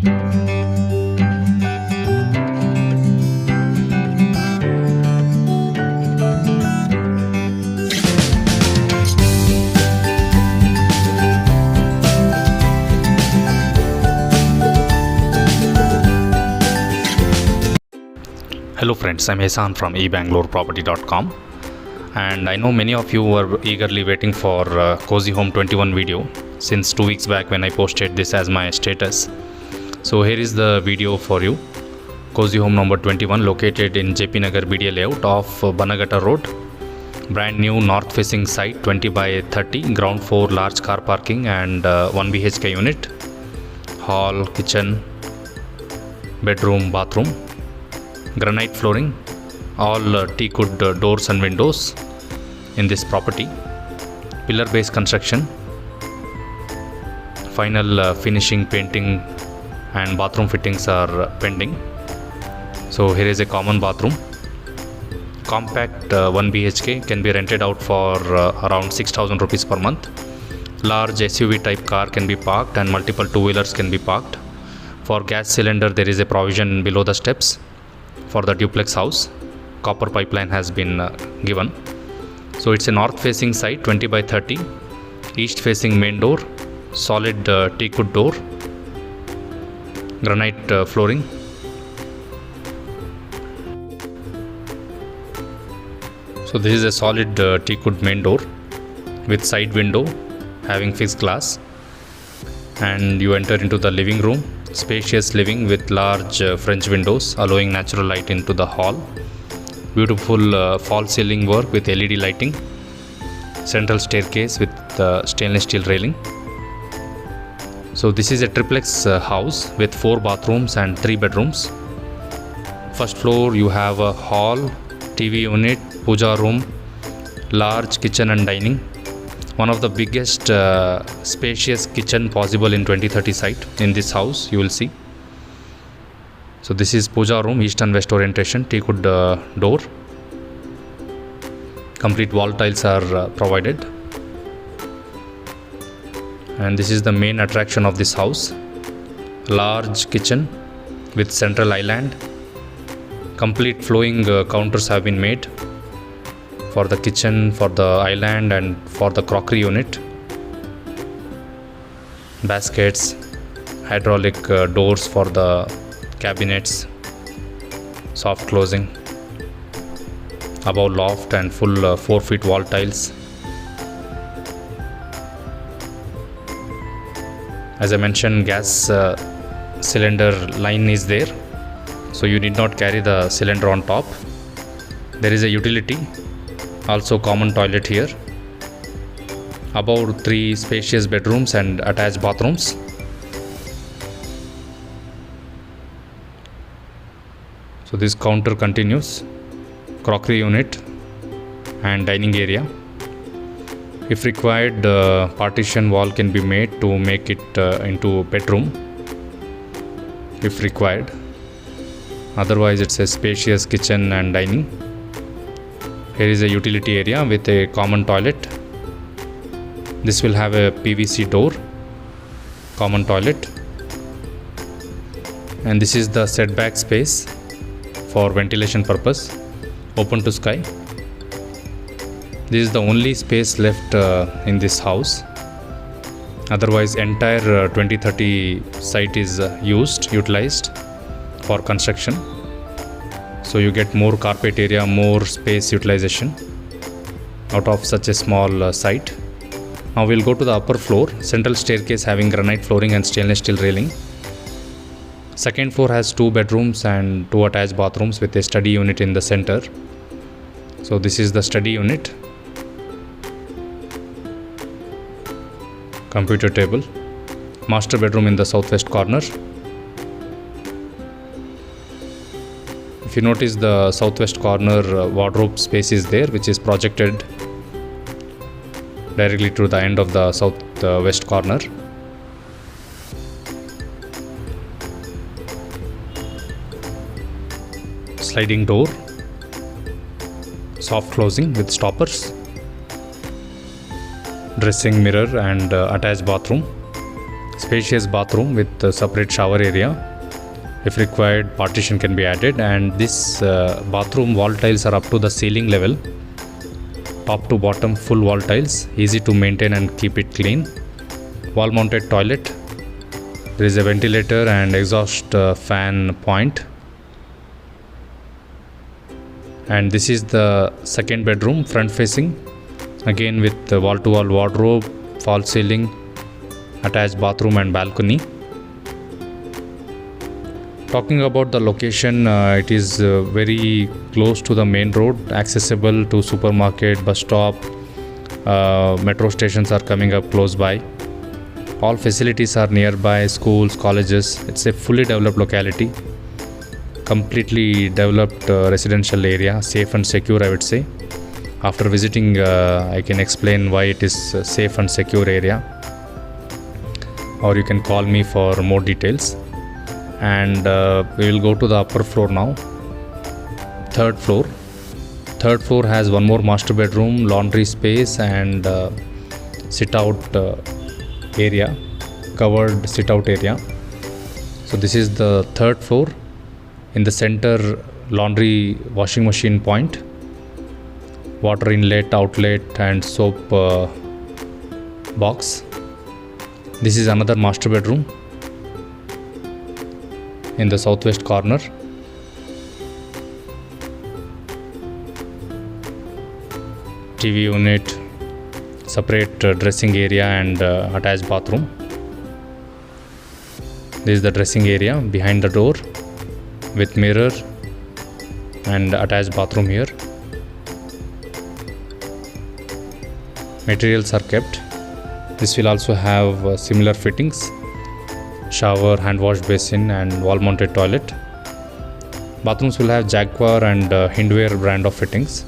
Hello friends, I'm Ehsan from ebangaloreproperty.com, and I know many of you were eagerly waiting for Cozy Home 21 video since 2 weeks back when I posted this as my status. So here is the video for you. Cozy Home number 21 located in JP Nagar BDA layout of Banagatta Road. Brand new north facing site, 20 by 30, ground floor large car parking and 1 BHK unit, hall, kitchen, bedroom, bathroom, granite flooring, all teak wood doors and windows in this property, pillar based construction, final finishing, painting and bathroom fittings are pending. So here is a common bathroom, compact 1 BHK, can be rented out for around 6,000 rupees per month. Large SUV type car can be parked and multiple two-wheelers can be parked. For gas cylinder there is a provision below the steps. For the duplex house, copper pipeline has been given. So it's a north facing site, 20 by 30, east facing main door, solid teak wood door, granite flooring. So this is a solid teak wood main door with side window having fixed glass, and you enter into the living room. Spacious living with large French windows allowing natural light into the hall. Beautiful false ceiling work with LED lighting. Central staircase with stainless steel railing. So this is a triplex house with 4 bathrooms and 3 bedrooms. First floor you have a hall, TV unit, puja room, large kitchen and dining. One of the biggest spacious kitchen possible in 2030 site in this house, you will see. So this is puja room, east and west orientation, teak wood door. Complete wall tiles are provided. And this is the main attraction of this house. Large kitchen with central island. Complete flowing counters have been made for the kitchen, for the island and for the crockery unit. Baskets, hydraulic doors for the cabinets, soft closing, above loft and full 4 feet wall tiles. As I mentioned, gas cylinder line is there, so you need not carry the cylinder on top. There is a utility, also common toilet here. Above 3 spacious bedrooms and attached bathrooms. So this counter continues, crockery unit and dining area. If required, partition wall can be made to make it into bedroom if required. Otherwise it's a spacious kitchen and dining. Here is a utility area with a common toilet. This will have a PVC door, common toilet. And this is the setback space for ventilation purpose, open to sky. This is the only space left in this house. Otherwise entire 2030 site is utilized for construction. So you get more carpet area, more space utilization out of such a small site. Now we'll go to the upper floor. Central staircase having granite flooring and stainless steel railing. Second floor has 2 bedrooms and 2 attached bathrooms with a study unit in the center. So this is the study unit. Computer table. Master bedroom in the southwest corner. If you notice, the southwest corner wardrobe space is there, which is projected directly to the end of the southwest corner. Sliding door, soft closing with stoppers, dressing mirror and attached bathroom. Spacious bathroom with a separate shower area. If required, partition can be added, and this bathroom wall tiles are up to the ceiling level, top to bottom full wall tiles, easy to maintain and keep it clean. Wall mounted toilet. There is a ventilator and exhaust fan point. And this is the second bedroom, front facing, again with the wall to wall wardrobe, false ceiling, attached bathroom and balcony. Talking about the location, it is very close to the main road, accessible to supermarket, bus stop, metro stations are coming up close by. All facilities are nearby, schools, colleges. It's a fully developed locality, completely developed residential area, safe and secure, I would say. After visiting, I can explain why it is a safe and secure area, or you can call me for more details. And we will go to the upper floor now. Third floor has one more master bedroom, laundry space and sit out area, covered sit out area. So this is the third floor. In the center, laundry washing machine point, water inlet, outlet and soap box. This is another master bedroom in the southwest corner. TV unit, separate dressing area and attached bathroom. This is the dressing area behind the door with mirror and attached bathroom here. Materials are kept. This will also have similar fittings, shower, hand wash basin and wall mounted toilet. Bathrooms will have Jaguar and Hindware brand of fittings.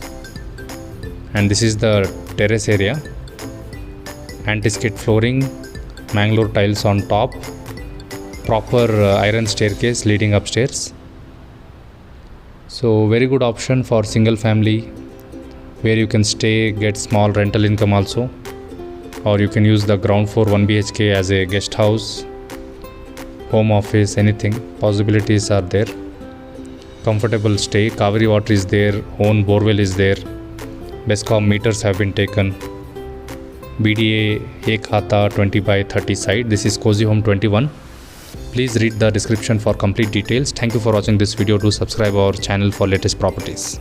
And this is the terrace area. Anti-skid flooring, Mangalore tiles on top, proper iron staircase leading upstairs. So very good option for single family where you can stay, get small rental income also, or you can use the ground floor 1 BHK as a guest house, home office, anything. Possibilities are there. Comfortable stay. Kaveri water is there, own borewell is there, Bescom meters have been taken. BDA Ek Hata 20/30 site. This is Cozy Home 21. Please read the description for complete details. Thank you for watching this video. Do subscribe our channel for latest properties.